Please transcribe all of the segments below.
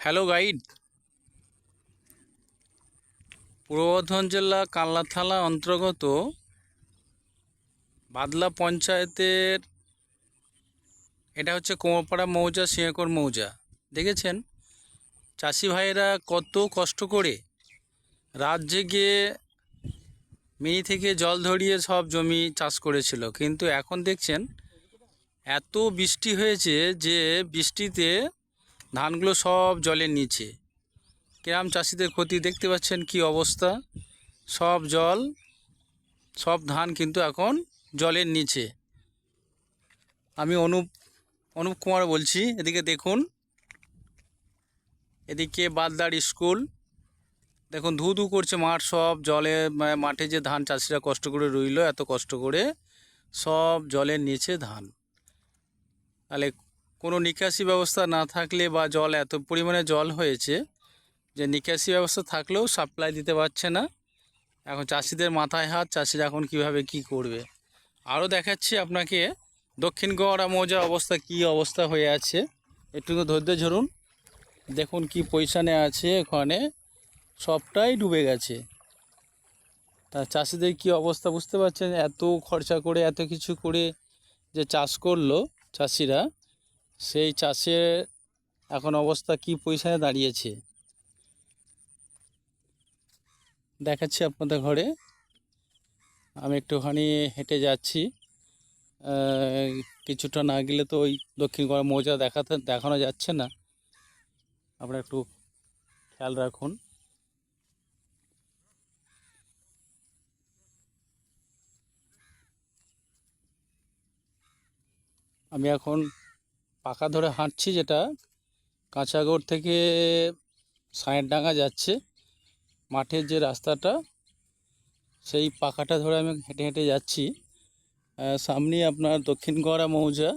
Hello guide. পূর্ব বর্ধমান জেলা কালনা থানা অন্তর্গত বাদলা পঞ্চায়েতের এটা হচ্ছে কোমরপাড়া মৌজা, সিংহকোট মৌজা। দেখেছেন চাষি ভাইয়েরা কত কষ্ট করে রাত জেগে মিনি থেকে জল ধরিয়ে সব জমি চাষ করেছিল, কিন্তু এখন দেখছেন এত বৃষ্টি হয়েছে যে বৃষ্টিতে ধানগুলো সব জলের নিচে। গ্রাম চাষিদের ক্ষতি দেখতে পাচ্ছেন কি অবস্থা, সব জল, সব ধান কিন্তু এখন জলের নিচে। আমি অনুপ কুমার বলছি। এদিকে দেখুন, এদিকে বাদদার স্কুল দেখুন, ধু ধু করছে মাঠ, সব জলে, মাঠে যে ধান চাষিরা কষ্ট করে রইল, এত কষ্ট করে সব জলের নিচে ধান। তাহলে কোনো নিকাশি ব্যবস্থা না থাকলে বা জল এত পরিমাণে জল হয়েছে যে নিকাশি ব্যবস্থা থাকলেও সাপ্লাই দিতে পারছে না। এখন চাষিদের মাথায় হাত, চাষিরা এখন কিভাবে কি করবে। আরও দেখাচ্ছি আপনাকে দক্ষিণ গড়া মৌজা অবস্থা, কি অবস্থা হয়ে আছে, একটু ধৈর্য ধরুন। দেখুন কি পজিশানে আছে, এখানে সবটাই ডুবে গেছে। তা চাষিদের কি অবস্থা বুঝতে পারছেন, এত খরচা করে এত কিছু করে যে চাষ করলো চাষিরা, সেই চাষের এখন অবস্থা কি পজিশানে দাঁড়িয়েছে দেখাচ্ছি আপনাদের ঘরে। আমি একটুখানি হেঁটে যাচ্ছি, কিছুটা না গেলে তো ওই দক্ষিণ গড়া মৌজা দেখানো যাচ্ছে না। আপনারা একটু খেয়াল রাখুন। আমি এখন পাকা ধরে হাঁটছি, যেটা কাঁচাগড় থেকে সাঁয়েরডাঙ্গা যাচ্ছে মাঠের যে রাস্তাটা, সেই পাকাটা ধরে আমি হেঁটে হেঁটে যাচ্ছি। সামনেই আপনার দক্ষিণ গড়া মৌজা,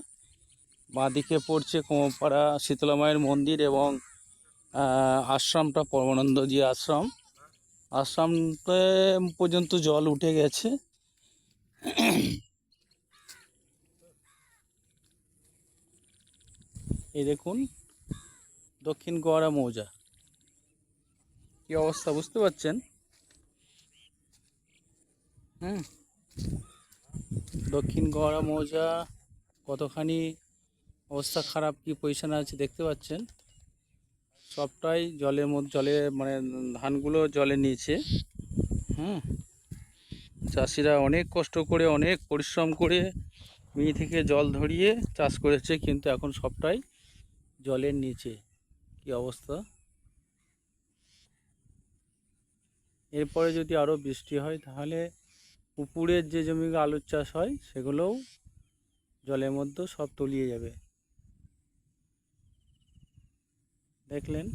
বাঁদিকে পড়ছে কোমরপাড়া শীতলা মায়ের মন্দির এবং আশ্রমটা পরমানন্দজি আশ্রমটা পর্যন্ত জল উঠে গেছে। এই দেখুন দক্ষিণ গড়া মৌজা কি অবস্থা বুঝতে পারছেন। দক্ষিণ গড়া মৌজা কতখানি অবস্থা খারাপ, কি পজিশনে আছে দেখতে পাচ্ছেন। সবটাই জলের মধ্যে, জলে মানে ধানগুলো জলে নিচে। চাষিরা অনেক কষ্ট করে, অনেক পরিশ্রম করে মিনি থেকে জল ধরিয়ে চাষ করেছে, কিন্তু এখন সবটাই জলের নিচে। কি অবস্থা। এরপরে যদি আরও বৃষ্টি হয় তাহলে পুকুরের যে জমিগুলো আলুর চাষ হয় সেগুলোও জলের মধ্যে সব তলিয়ে যাবে। দেখলেন।